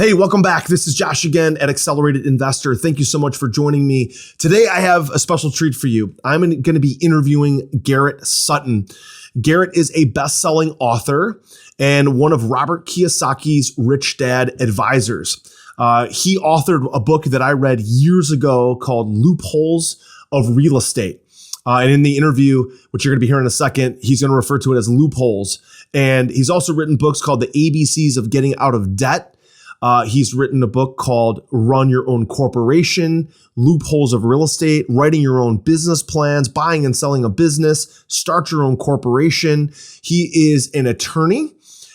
Hey, welcome back. This is Josh again at Accelerated Investor. Thank you so much for joining me. Today, I have a special treat for you. I'm going to be interviewing Garrett Sutton. Garrett is a best-selling author and one of Robert Kiyosaki's Rich Dad advisors. He authored a book that I read years ago called Loopholes of Real Estate. And in the interview, which you're going to be hearing in a second, he's going to refer to it as loopholes. And he's also written books called The ABCs of Getting Out of Debt. He's written a book called Run Your Own Corporation, Loopholes of Real Estate, Writing Your Own Business Plans, Buying and Selling a Business, Start Your Own Corporation. He is an attorney,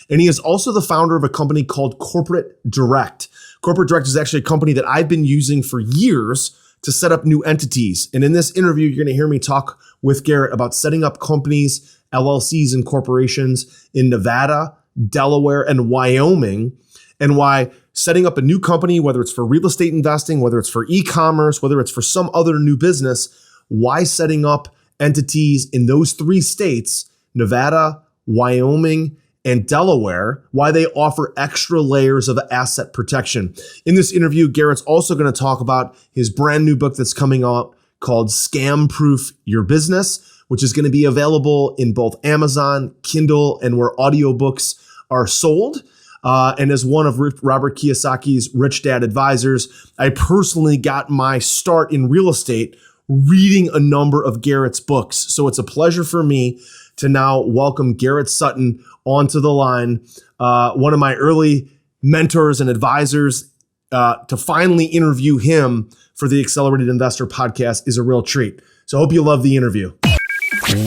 and he is also the founder of a company called Corporate Direct. Corporate Direct is actually a company that I've been using for years to set up new entities. And in this interview, you're going to hear me talk with Garrett about setting up companies, LLCs, and corporations in Nevada, Delaware, and Wyoming, and why setting up a new company, whether it's for real estate investing, whether it's for e-commerce, whether it's for some other new business, why setting up entities in those three states, Nevada, Wyoming, and Delaware, why they offer extra layers of asset protection. In this interview, Garrett's also going to talk about his brand new book that's coming out called Scam Proof Your Business, which is going to be available in both Amazon, Kindle, and where audiobooks are sold. And as one of Robert Kiyosaki's Rich Dad advisors, I personally got my start in real estate reading a number of Garrett's books. So it's a pleasure for me to now welcome Garrett Sutton onto the line, one of my early mentors and advisors. To finally interview him for the Accelerated Investor podcast is a real treat. So I hope you love the interview.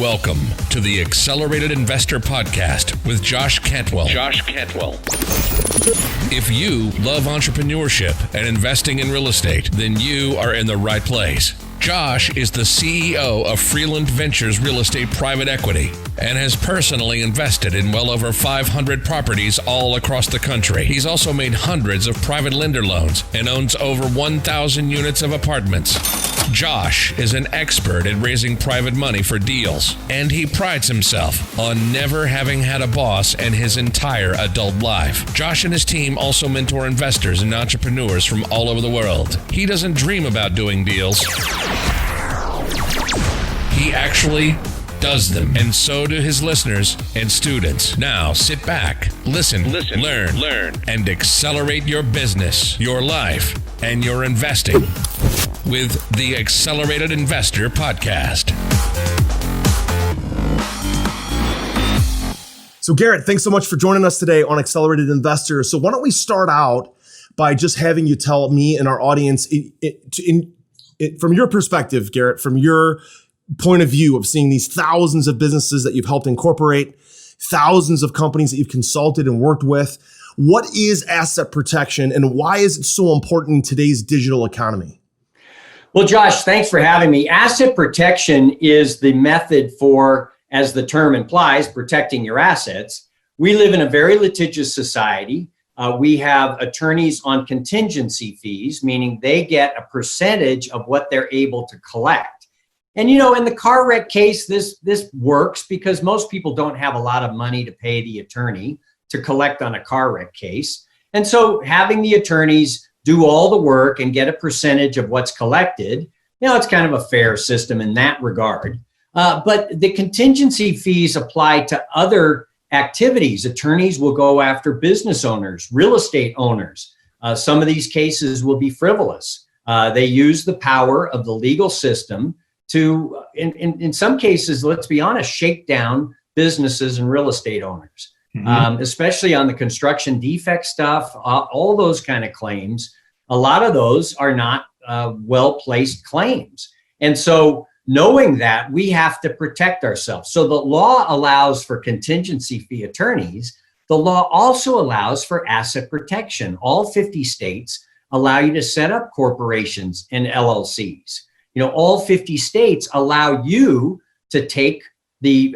Welcome to the Accelerated Investor Podcast with Josh Cantwell. If you love entrepreneurship and investing in real estate, then you are in the right place. Josh is the CEO of Freeland Ventures Real Estate Private Equity and has personally invested in well over 500 properties all across the country. He's also made hundreds of private lender loans and owns over 1,000 units of apartments. Josh is an expert at raising private money for deals, and he prides himself on never having had a boss in his entire adult life. Josh and his team also mentor investors and entrepreneurs from all over the world. He doesn't dream about doing deals. He actually does them, and so do his listeners and students. Now sit back, listen, learn, and accelerate your business, your life, and your investing with the Accelerated Investor Podcast. So Garrett, thanks so much for joining us today on Accelerated Investor. So why don't we start out by just having you tell me and our audience, from your perspective, Garrett, from your point of view of seeing these thousands of businesses that you've helped incorporate, thousands of companies that you've consulted and worked with, what is asset protection and why is it so important in today's digital economy? Well, Josh, thanks for having me. Asset protection is the method for, as the term implies, protecting your assets. We live in a very litigious society. We have attorneys on contingency fees, meaning they get a percentage of what they're able to collect. And, in the car wreck case, this works because most people don't have a lot of money to pay the attorney to collect on a car wreck case. And so having the attorneys do all the work and get a percentage of what's collected, it's kind of a fair system in that regard. But the contingency fees apply to other activities. Attorneys will go after business owners, real estate owners. Some of these cases will be frivolous. They use the power of the legal system to, in some cases, let's be honest, shake down businesses and real estate owners, especially on the construction defect stuff, all those kind of claims. A lot of those are not well-placed claims. And so knowing that, we have to protect ourselves. So the law allows for contingency fee attorneys. The law also allows for asset protection. All 50 states allow you to set up corporations and LLCs. All 50 states allow you to take the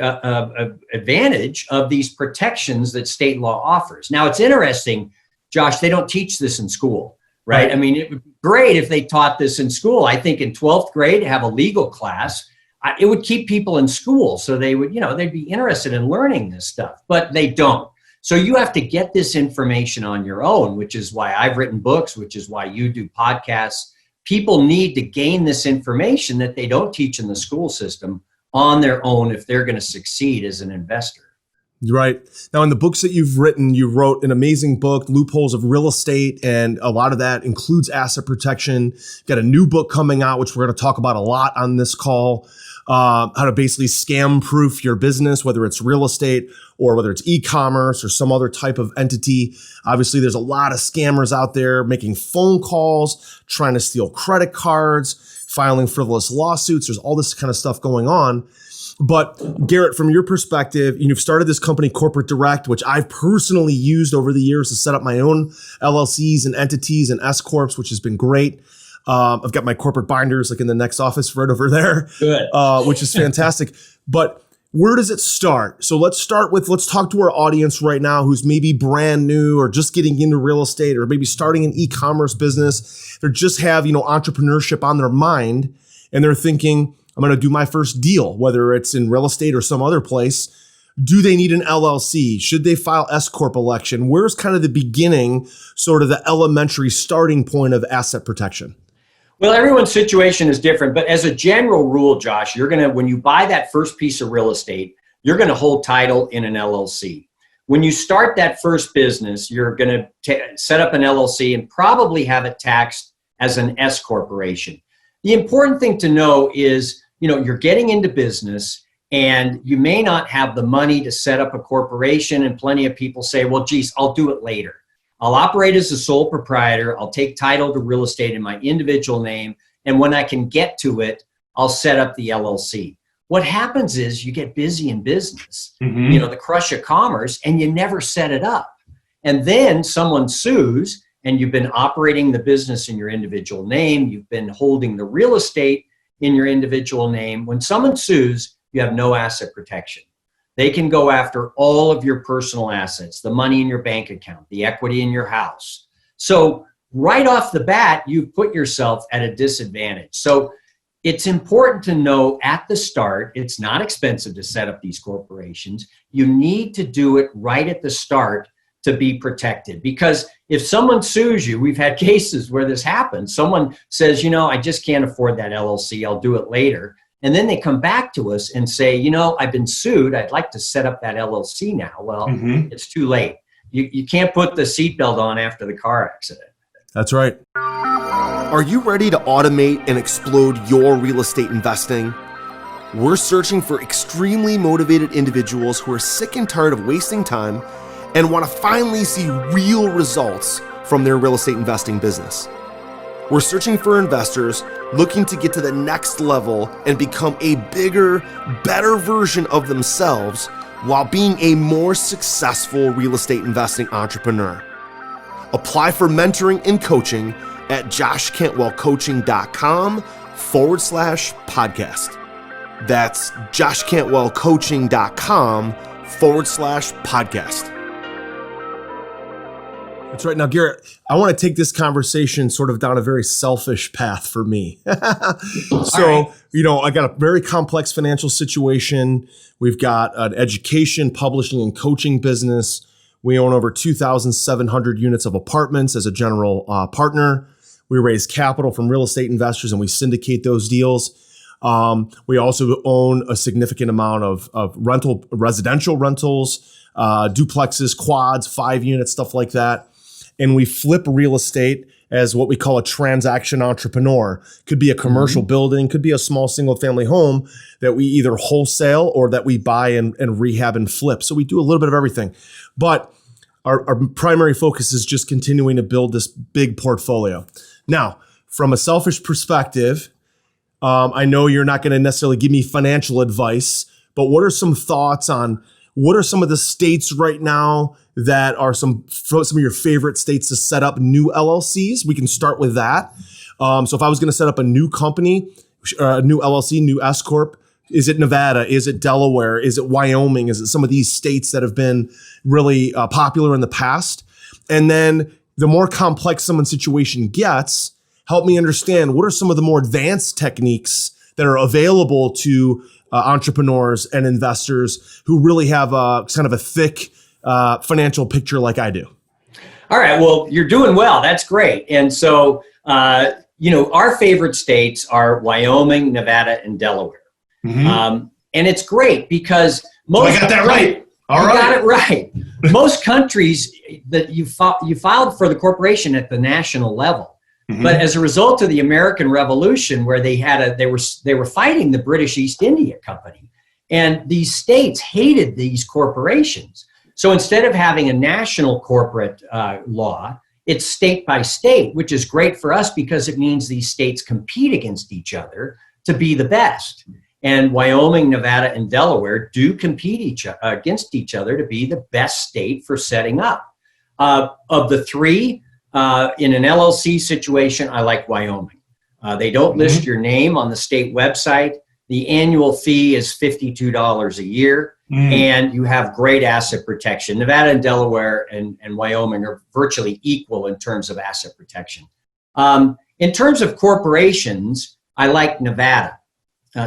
advantage of these protections that state law offers. Now, it's interesting, Josh, they don't teach this in school, right? I mean, it would be great if they taught this in school. I think in 12th grade, have a legal class, it would keep people in school. So they would, they'd be interested in learning this stuff, but they don't. So you have to get this information on your own, which is why I've written books, which is why you do podcasts. People need to gain this information that they don't teach in the school system on their own if they're going to succeed as an investor. Right. Now, in the books that you've written, you wrote an amazing book, Loopholes of Real Estate, and a lot of that includes asset protection. You've got a new book coming out, which we're going to talk about a lot on this call, how to basically scam-proof your business, whether it's real estate or whether it's e-commerce or some other type of entity. Obviously, there's a lot of scammers out there making phone calls, trying to steal credit cards, filing frivolous lawsuits. There's all this kind of stuff going on. But Garrett, from your perspective, you've started this company, Corporate Direct, which I've personally used over the years to set up my own LLCs and entities and S Corps, which has been great. I've got my corporate binders like in the next office right over there, Good. Which is fantastic. But where does it start? So let's talk to our audience right now who's maybe brand new or just getting into real estate or maybe starting an e-commerce business. They just have, entrepreneurship on their mind and they're thinking, I'm going to do my first deal, whether it's in real estate or some other place. Do they need an LLC? Should they file S Corp election? Where's kind of the beginning, sort of the elementary starting point of asset protection? Well, everyone's situation is different, but as a general rule, Josh, when you buy that first piece of real estate, you're going to hold title in an LLC. When you start that first business, you're going to set up an LLC and probably have it taxed as an S corporation. The important thing to know is, you're getting into business and you may not have the money to set up a corporation, and plenty of people say, well, geez, I'll do it later. I'll operate as a sole proprietor. I'll take title to real estate in my individual name. And when I can get to it, I'll set up the LLC. What happens is you get busy in business, the crush of commerce, and you never set it up. And then someone sues and you've been operating the business in your individual name. You've been holding the real estate in your individual name. When someone sues, you have no asset protection. They can go after all of your personal assets, the money in your bank account, the equity in your house. So right off the bat, you've put yourself at a disadvantage. So it's important to know at the start, it's not expensive to set up these corporations. You need to do it right at the start to be protected. Because if someone sues you, we've had cases where this happens. Someone says, I just can't afford that LLC. I'll do it later. And then they come back to us and say, I've been sued. I'd like to set up that LLC now. Well, It's too late. You can't put the seatbelt on after the car accident. That's right. Are you ready to automate and explode your real estate investing? We're searching for extremely motivated individuals who are sick and tired of wasting time and want to finally see real results from their real estate investing business. We're searching for investors looking to get to the next level and become a bigger, better version of themselves while being a more successful real estate investing entrepreneur. Apply for mentoring and coaching at joshcantwellcoaching.com/podcast. That's joshcantwellcoaching.com/podcast. That's right. Now, Garrett, I want to take this conversation sort of down a very selfish path for me. So, I got a very complex financial situation. We've got an education, publishing, and coaching business. We own over 2,700 units of apartments as a general partner. We raise capital from real estate investors and we syndicate those deals. We also own a significant amount of residential rentals, duplexes, quads, 5 units, stuff like that. And we flip real estate as what we call a transaction entrepreneur. Could be a commercial building, could be a small single family home that we either wholesale or that we buy and rehab and flip. So we do a little bit of everything. But our primary focus is just continuing to build this big portfolio. Now, from a selfish perspective, I know you're not going to necessarily give me financial advice, but what are some thoughts on what are some of the states right now that are some of your favorite states to set up new LLCs? We can start with that. So if I was going to set up a new company, a new LLC, new S Corp, is it Nevada? Is it Delaware? Is it Wyoming? Is it some of these states that have been really popular in the past? And then the more complex someone's situation gets, help me understand what are some of the more advanced techniques that are available to entrepreneurs and investors who really have a kind of a thick financial picture like I do. All right. Well, you're doing well. That's great. And so, our favorite states are Wyoming, Nevada, and Delaware. And it's great because I got that right. All right. Got it right. Most countries that you filed for the corporation at the national level, but as a result of the American Revolution, where they were fighting the British East India Company, and these states hated these corporations. So instead of having a national corporate law, it's state by state, which is great for us because it means these states compete against each other to be the best. And Wyoming, Nevada, and Delaware do compete against each other to be the best state for setting up. Of the three, in an LLC situation, I like Wyoming. They don't list your name on the state website. The annual fee is $52 a year, and you have great asset protection. Nevada and Delaware and Wyoming are virtually equal in terms of asset protection. In terms of corporations, I like Nevada.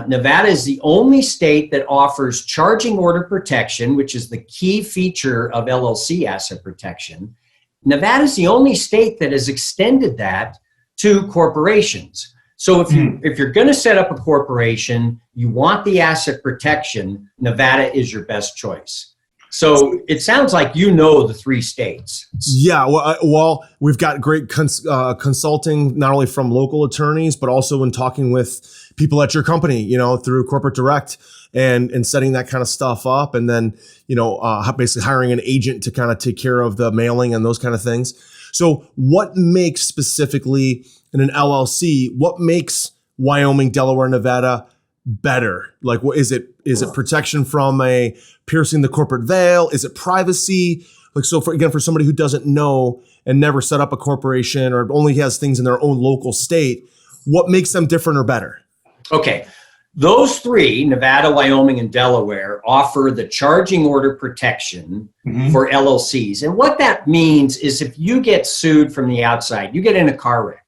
Nevada is the only state that offers charging order protection, which is the key feature of LLC asset protection. Nevada is the only state that has extended that to corporations. So if you're going to set up a corporation, you want the asset protection, Nevada is your best choice. So it sounds like the three states. Yeah, well, we've got great consulting, not only from local attorneys, but also in talking with people at your company, through Corporate Direct and setting that kind of stuff up. And then, basically hiring an agent to kind of take care of the mailing and those kind of things. So what makes specifically in an LLC, what makes Wyoming, Delaware, Nevada better? Like, what is it? Is it protection from piercing the corporate veil? Is it privacy? Like, so for somebody who doesn't know and never set up a corporation or only has things in their own local state, what makes them different or better? Okay. Those three, Nevada, Wyoming, and Delaware, offer the charging order protection for LLCs. And what that means is if you get sued from the outside, you get in a car wreck,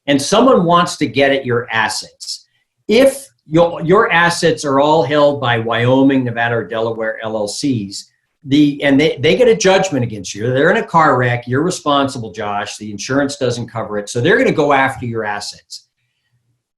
and someone wants to get at your assets. If your assets are all held by Wyoming, Nevada, or Delaware LLCs, and they get a judgment against you. They're in a car wreck. You're responsible, Josh. The insurance doesn't cover it. So they're going to go after your assets.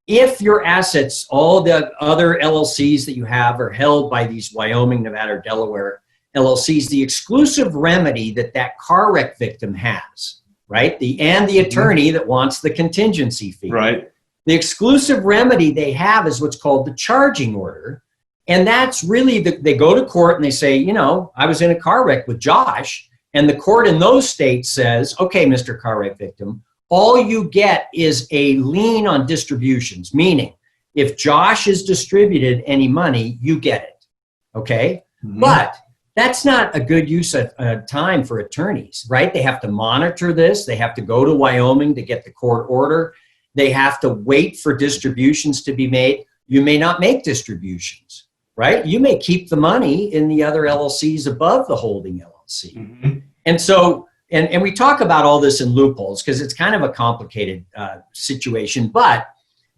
If your assets, all the other LLCs that you have are held by these Wyoming, Nevada, or Delaware LLCs, the exclusive remedy that car wreck victim has, right? And the attorney that wants the contingency fee. Right. The exclusive remedy they have is what's called the charging order. And that's really, they go to court and they say, I was in a car wreck with Josh. And the court in those states says, okay, Mr. Car wreck victim, all you get is a lien on distributions, meaning if Josh has distributed any money, you get it. Okay. But that's not a good use of time for attorneys, right? They have to monitor this. They have to go to Wyoming to get the court order. They have to wait for distributions to be made. You may not make distributions, right? You may keep the money in the other LLCs above the holding LLC. And so, and we talk about all this in loopholes because it's kind of a complicated situation, but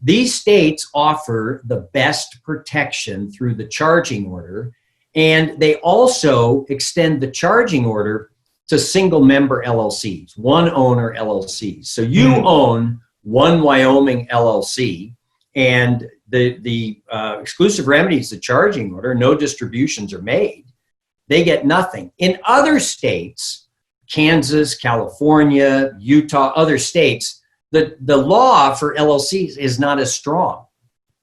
these states offer the best protection through the charging order, and they also extend the charging order to single member LLCs, one owner LLCs. So you own one Wyoming LLC, and the exclusive remedy is the charging order. No distributions are made. They get nothing. In other states, Kansas, California, Utah, other states, the law for LLCs is not as strong.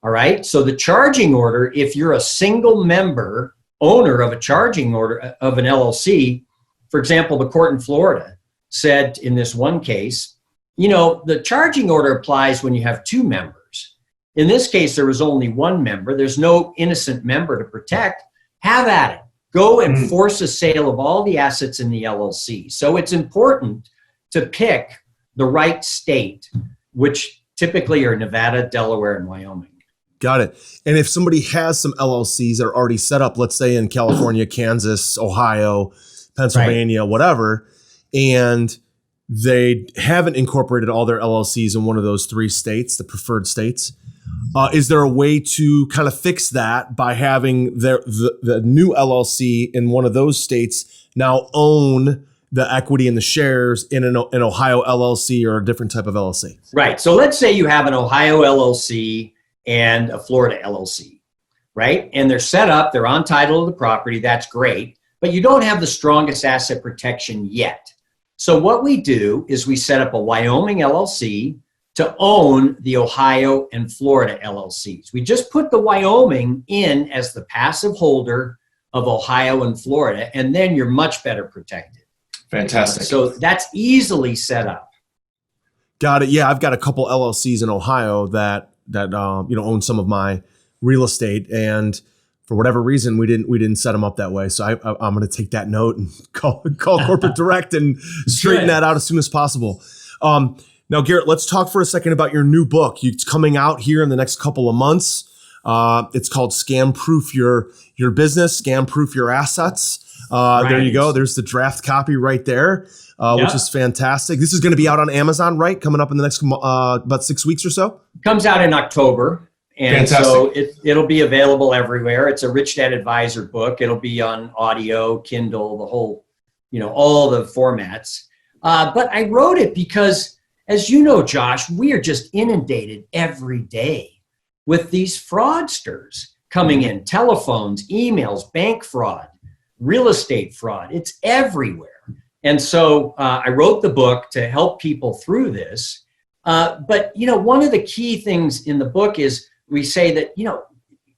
All right. So the charging order, if you're a single member owner of a charging order of an LLC, for example, the court in Florida said in this one case, the charging order applies when you have two members. In this case, there was only one member. There's no innocent member to protect. Have at it. Go and force a sale of all the assets in the LLC. So it's important to pick the right state, which typically are Nevada, Delaware, and Wyoming. Got it. And if somebody has some LLCs that are already set up, let's say in California, Kansas, Ohio, Pennsylvania, whatever, and they haven't incorporated all their LLCs in one of those three states, the preferred states, is there a way to kind of fix that by having the new LLC in one of those states now own the equity in the shares in an Ohio LLC or a different type of LLC? Right. So let's say you have an Ohio LLC and a Florida LLC, right? And they're set up, they're on title of the property, that's great, but you don't have the strongest asset protection yet. So what we do is we set up a Wyoming LLC to own the Ohio and Florida LLCs. We just put the Wyoming in as the passive holder of Ohio and Florida, and then you're much better protected. Fantastic. So that's easily set up. Got it. Yeah, I've got a couple LLCs in Ohio that own some of my real estate, and for whatever reason, we didn't set them up that way. So I'm going to take that note and call corporate direct and straighten that out as soon as possible. Now, Garrett, let's talk for a second about your new book. It's coming out here in the next couple of months. It's called Scam Proof Your Business, Scam Proof Your Assets. Right. There you go. There's the draft copy right there, which is fantastic. This is going to be out on Amazon, right? Coming up in the next about 6 weeks or so? Comes out in October. And so it'll be available everywhere. It's a Rich Dad Advisor book. It'll be on audio, Kindle, the whole, all the formats. But I wrote it because, as you know, Josh, we are just inundated every day with these fraudsters coming in, telephones, emails, bank fraud, real estate fraud. It's everywhere. And so I wrote the book to help people through this. But, one of the key things in the book is we say that,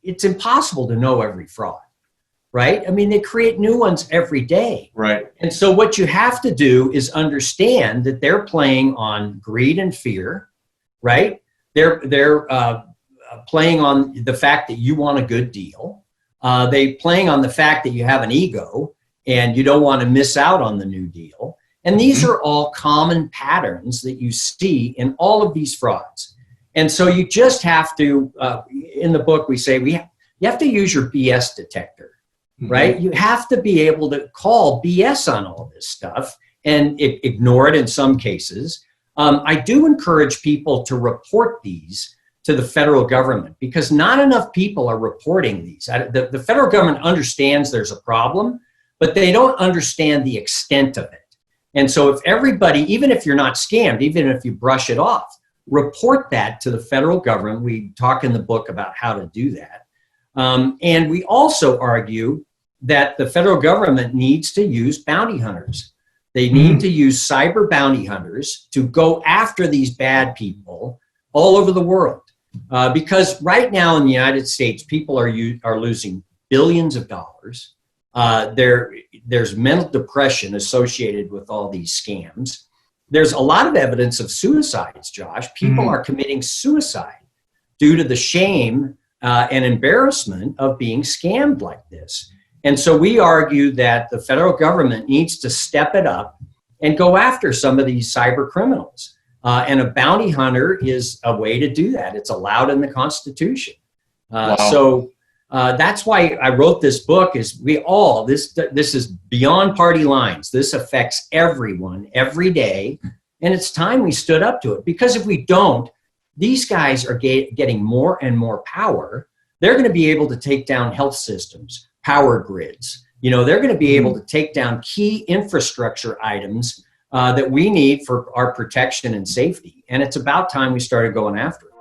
it's impossible to know every fraud, right? I mean, they create new ones every day. Right. And so what you have to do is understand that they're playing on greed and fear, right? They're playing on the fact that you want a good deal. They're playing on the fact that you have an ego and you don't want to miss out on the new deal. And these are all common patterns that you see in all of these frauds. And so you just have to, in the book, we say you have to use your BS detector, right? You have to be able to call BS on all this stuff and ignore it in some cases. I do encourage people to report these to the federal government because not enough people are reporting these. The federal government understands there's a problem, but they don't understand the extent of it. And so if everybody, even if you're not scammed, even if you brush it off, report that to the federal government. We talk in the book about how to do that. And we also argue that the federal government needs to use bounty hunters. They need to use cyber bounty hunters to go after these bad people all over the world. Because right now in the United States, people are losing billions of dollars. There's mental depression associated with all these scams. There's a lot of evidence of suicides, Josh. People are committing suicide due to the shame and embarrassment of being scammed like this. And so we argue that the federal government needs to step it up and go after some of these cyber criminals. And a bounty hunter is a way to do that. It's allowed in the Constitution. So that's why I wrote this book. This is beyond party lines. This affects everyone every day, and it's time we stood up to it. Because if we don't, these guys are getting more and more power. They're going to be able to take down health systems, power grids. They're going to be able to take down key infrastructure items that we need for our protection and safety. And it's about time we started going after it.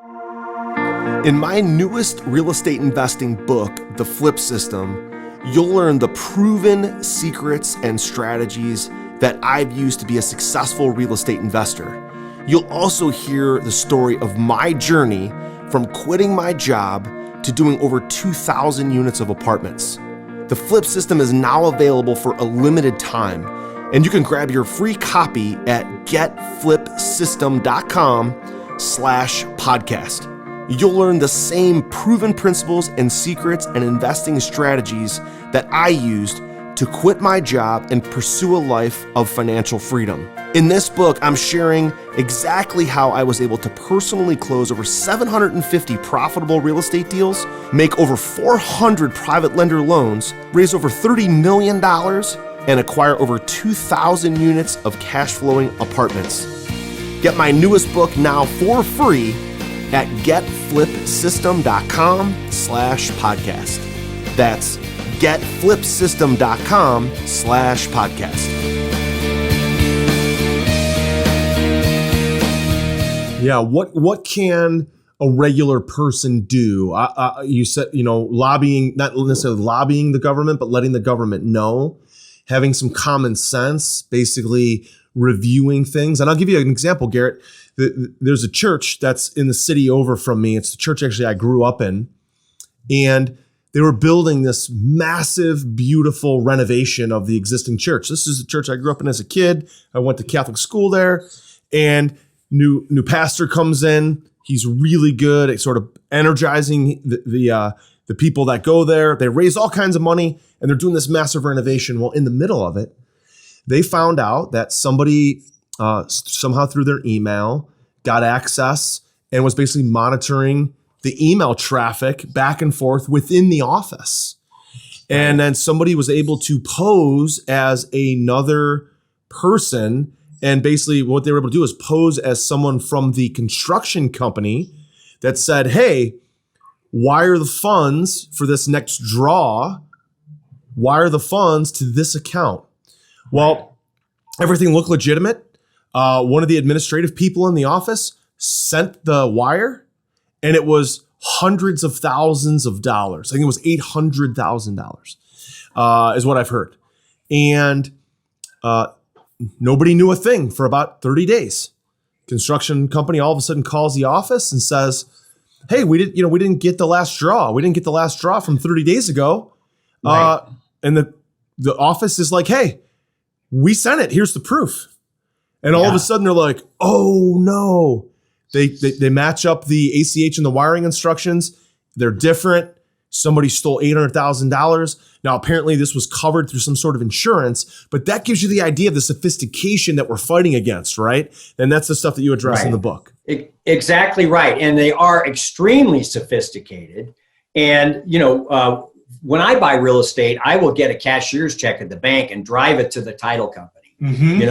In my newest real estate investing book, The Flip System, you'll learn the proven secrets and strategies that I've used to be a successful real estate investor. You'll also hear the story of my journey from quitting my job to doing over 2,000 units of apartments. The Flip System is now available for a limited time, and you can grab your free copy at getflipsystem.com/podcast. You'll learn the same proven principles and secrets and investing strategies that I used to quit my job and pursue a life of financial freedom. In this book, I'm sharing exactly how I was able to personally close over 750 profitable real estate deals, make over 400 private lender loans, raise over $30 million, and acquire over 2,000 units of cash flowing apartments. Get my newest book now for free at getflipsystem.com/podcast. That's getflipsystem.com/podcast. Yeah, what can a regular person do? You said, lobbying, not necessarily lobbying the government, but letting the government know, having some common sense, basically reviewing things. And I'll give you an example, Garrett. There's a church that's in the city over from me. It's the church actually I grew up in. And they were building this massive, beautiful renovation of the existing church. This is the church I grew up in as a kid. I went to Catholic school there, and new pastor comes in. He's really good at sort of energizing the people that go there. They raise all kinds of money, and they're doing this massive renovation. Well, in the middle of it, they found out that somebody somehow through their email got access and was basically monitoring the email traffic back and forth within the office. And then somebody was able to pose as another person. And basically what they were able to do is pose as someone from the construction company that said, hey, wire the funds for this next draw, wire the funds to this account. Well, everything looked legitimate. One of the administrative people in the office sent the wire, and it was hundreds of thousands of dollars. I think it was $800,000 is what I've heard. And nobody knew a thing for about 30 days. Construction company all of a sudden calls the office and says, hey, we didn't get the last draw. We didn't get the last draw from 30 days ago. Right. And the office is like, hey, we sent it. Here's the proof. And all of a sudden they're like, oh no. They match up the ACH and the wiring instructions. They're different. Somebody stole $800,000. Now, apparently this was covered through some sort of insurance, but that gives you the idea of the sophistication that we're fighting against, right? And that's the stuff that you address in the book. Exactly right. And they are extremely sophisticated. And, when I buy real estate, I will get a cashier's check at the bank and drive it to the title company. Mm-hmm.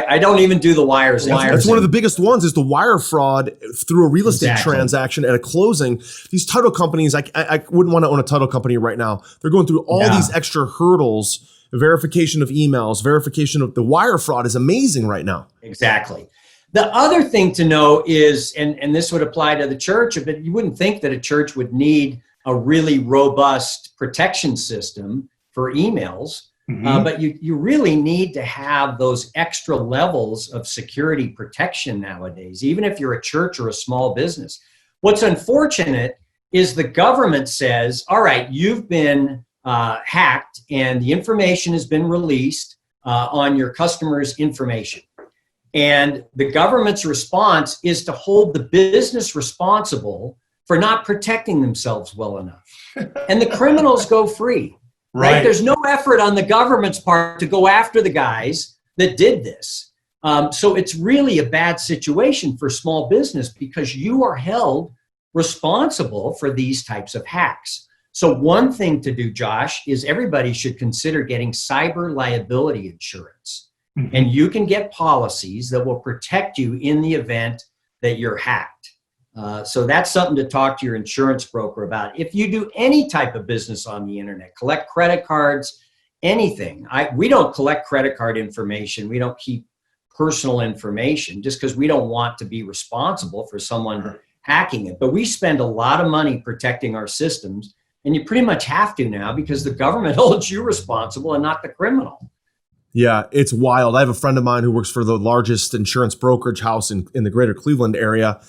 I don't even do the wires. That's one of the biggest ones is the wire fraud through a real estate transaction at a closing. These title companies, I wouldn't want to own a title company right now. They're going through all these extra hurdles, verification of emails, verification of the wire fraud is amazing right now. Exactly. The other thing to know is, and this would apply to the church, but you wouldn't think that a church would need a really robust protection system for emails. Mm-hmm. But you really need to have those extra levels of security protection nowadays, even if you're a church or a small business. What's unfortunate is the government says, all right, you've been hacked and the information has been released on your customers' information. And the government's response is to hold the business responsible for not protecting themselves well enough. And the criminals go free. Right. There's no effort on the government's part to go after the guys that did this. So it's really a bad situation for small business because you are held responsible for these types of hacks. So one thing to do, Josh, is everybody should consider getting cyber liability insurance. Mm-hmm. And you can get policies that will protect you in the event that you're hacked. So that's something to talk to your insurance broker about. If you do any type of business on the internet, collect credit cards, anything. We don't collect credit card information. We don't keep personal information just because we don't want to be responsible for someone hacking it. But we spend a lot of money protecting our systems, and you pretty much have to now because the government holds you responsible and not the criminal. Yeah, it's wild. I have a friend of mine who works for the largest insurance brokerage house in the greater Cleveland area.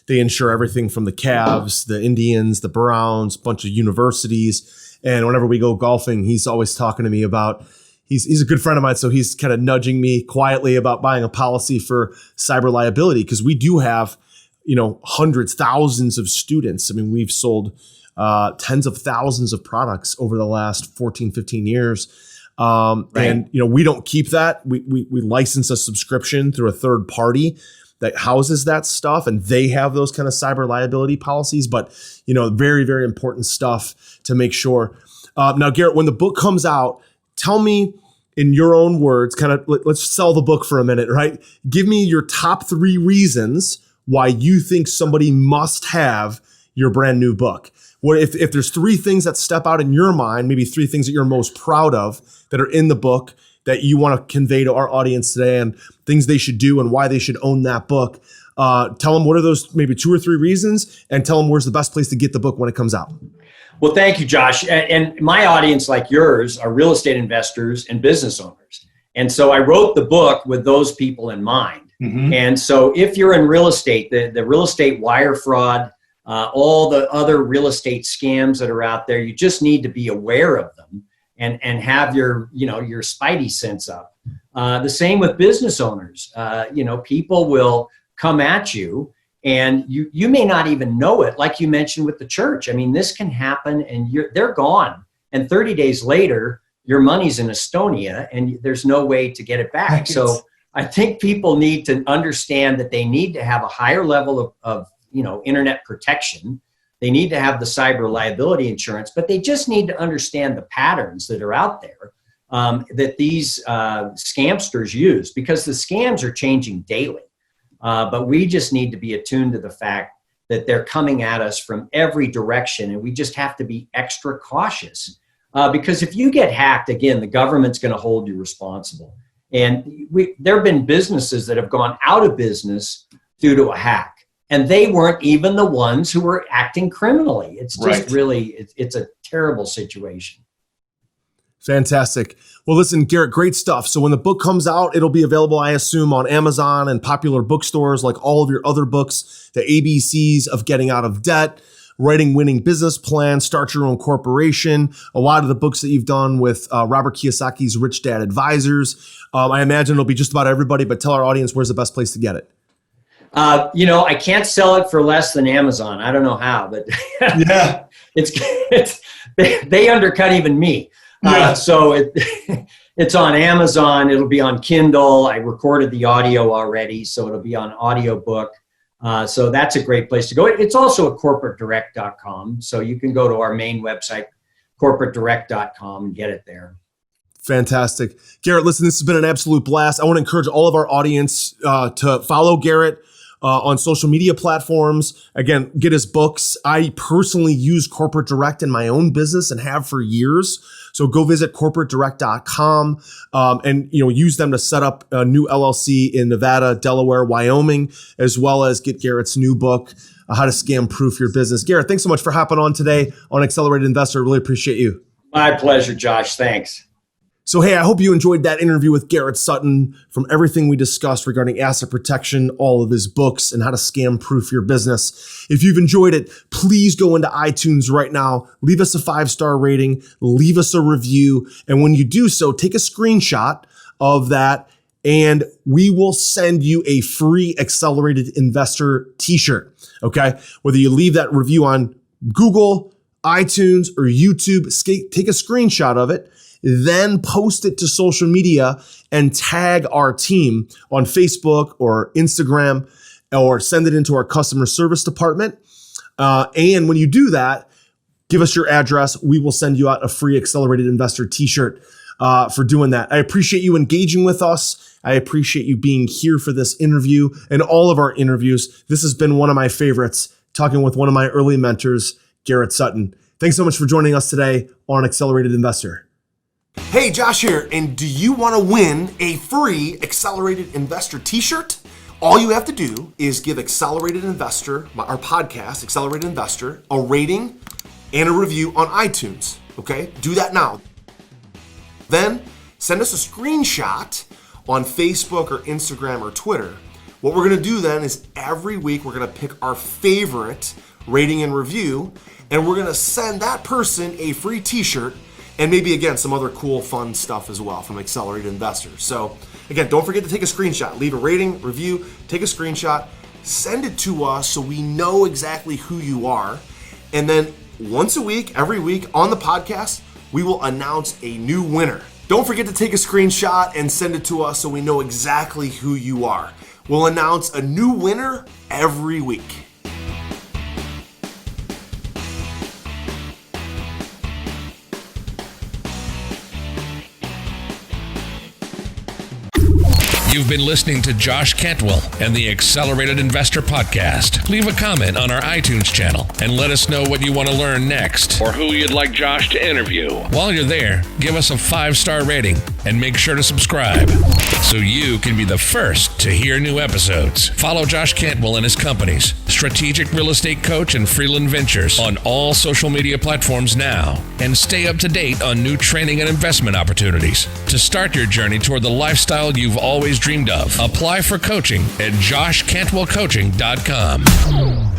They insure everything from the Cavs, the Indians, the Browns, a bunch of universities. And whenever we go golfing, he's always talking to me about, he's a good friend of mine, so he's kind of nudging me quietly about buying a policy for cyber liability because we do have, hundreds, thousands of students. I mean, we've sold tens of thousands of products over the last 14, 15 years. And, we don't keep that. We license a subscription through a third party that houses that stuff, and they have those kind of cyber liability policies, but very, very important stuff to make sure. Now, Garrett, when the book comes out, tell me in your own words, kind of let's sell the book for a minute, right? Give me your top 3 reasons why you think somebody must have your brand new book. what if there's three things that step out in your mind, maybe three things that you're most proud of that are in the book that you want to convey to our audience today, and things they should do and why they should own that book. Tell them what are those maybe 2 or 3 reasons, and tell them where's the best place to get the book when it comes out. Well, thank you, Josh. And my audience, like yours, are real estate investors and business owners. And so I wrote the book with those people in mind. Mm-hmm. And so if you're in real estate, the real estate wire fraud, all the other real estate scams that are out there, you just need to be aware of them and have your spidey sense up. The same with business owners. People will come at you and you may not even know it. Like you mentioned with the church. I mean, this can happen and they're gone. And 30 days later, your money's in Estonia and there's no way to get it back. Right. So I think people need to understand that they need to have a higher level of internet protection. They need to have the cyber liability insurance, but they just need to understand the patterns that are out there that these scamsters use, because the scams are changing daily. But we just need to be attuned to the fact that they're coming at us from every direction, and we just have to be extra cautious. Because if you get hacked, again, the government's going to hold you responsible. And there have been businesses that have gone out of business due to a hack, and they weren't even the ones who were acting criminally. It's just really, it's a terrible situation. Fantastic. Well, listen, Garrett, great stuff. So when the book comes out, it'll be available, I assume, on Amazon and popular bookstores like all of your other books, the ABCs of Getting Out of Debt, Writing Winning Business Plan, Start Your Own Corporation, a lot of the books that you've done with Robert Kiyosaki's Rich Dad Advisors. I imagine it'll be just about everybody, but tell our audience where's the best place to get it. I can't sell it for less than Amazon. I don't know how, but yeah, they undercut even me. Yeah. So it's on Amazon. It'll be on Kindle. I recorded the audio already, so it'll be on audiobook. So that's a great place to go. It's also at corporatedirect.com. So you can go to our main website, corporatedirect.com, and get it there. Fantastic. Garrett, listen, this has been an absolute blast. I want to encourage all of our audience to follow Garrett on social media platforms. Again, get his books. I personally use Corporate Direct in my own business and have for years. So go visit corporatedirect.com and use them to set up a new LLC in Nevada, Delaware, Wyoming, as well as get Garrett's new book, How to Scam Proof Your Business. Garrett, thanks so much for hopping on today on Accelerated Investor. I really appreciate you. My pleasure, Josh. Thanks. So, hey, I hope you enjoyed that interview with Garrett Sutton. From everything we discussed regarding asset protection, all of his books, and how to scam proof your business. If you've enjoyed it, please go into iTunes right now, leave us a 5-star rating, leave us a review. And when you do so, take a screenshot of that and we will send you a free Accelerated Investor t-shirt. Okay. Whether you leave that review on Google, iTunes, or YouTube, take a screenshot of it, then post it to social media and tag our team on Facebook or Instagram, or send it into our customer service department. And when you do that, give us your address. We will send you out a free Accelerated Investor t-shirt for doing that. I appreciate you engaging with us. I appreciate you being here for this interview and all of our interviews. This has been one of my favorites, talking with one of my early mentors, Garrett Sutton. Thanks so much for joining us today on Accelerated Investor. Hey, Josh here, and do you want to win a free Accelerated Investor t-shirt? All you have to do is give Accelerated Investor, our podcast, Accelerated Investor, a rating and a review on iTunes, okay? Do that now. Then send us a screenshot on Facebook or Instagram or Twitter. What we're going to do then is every week we're going to pick our favorite rating and review, and we're going to send that person a free t-shirt. And maybe, again, some other cool, fun stuff as well from Accelerated Investors. So, again, don't forget to take a screenshot. Leave a rating, review, take a screenshot, send it to us so we know exactly who you are. And then once a week, every week on the podcast, we will announce a new winner. Don't forget to take a screenshot and send it to us so we know exactly who you are. We'll announce a new winner every week. You've been listening to Josh Cantwell and the Accelerated Investor Podcast. Leave a comment on our iTunes channel and let us know what you want to learn next or who you'd like Josh to interview. While you're there, give us a 5-star rating and make sure to subscribe so you can be the first to hear new episodes. Follow Josh Cantwell and his companies, Strategic Real Estate Coach and Freeland Ventures, on all social media platforms now, and stay up to date on new training and investment opportunities. To start your journey toward the lifestyle you've always dreamed of, apply for coaching at joshcantwellcoaching.com.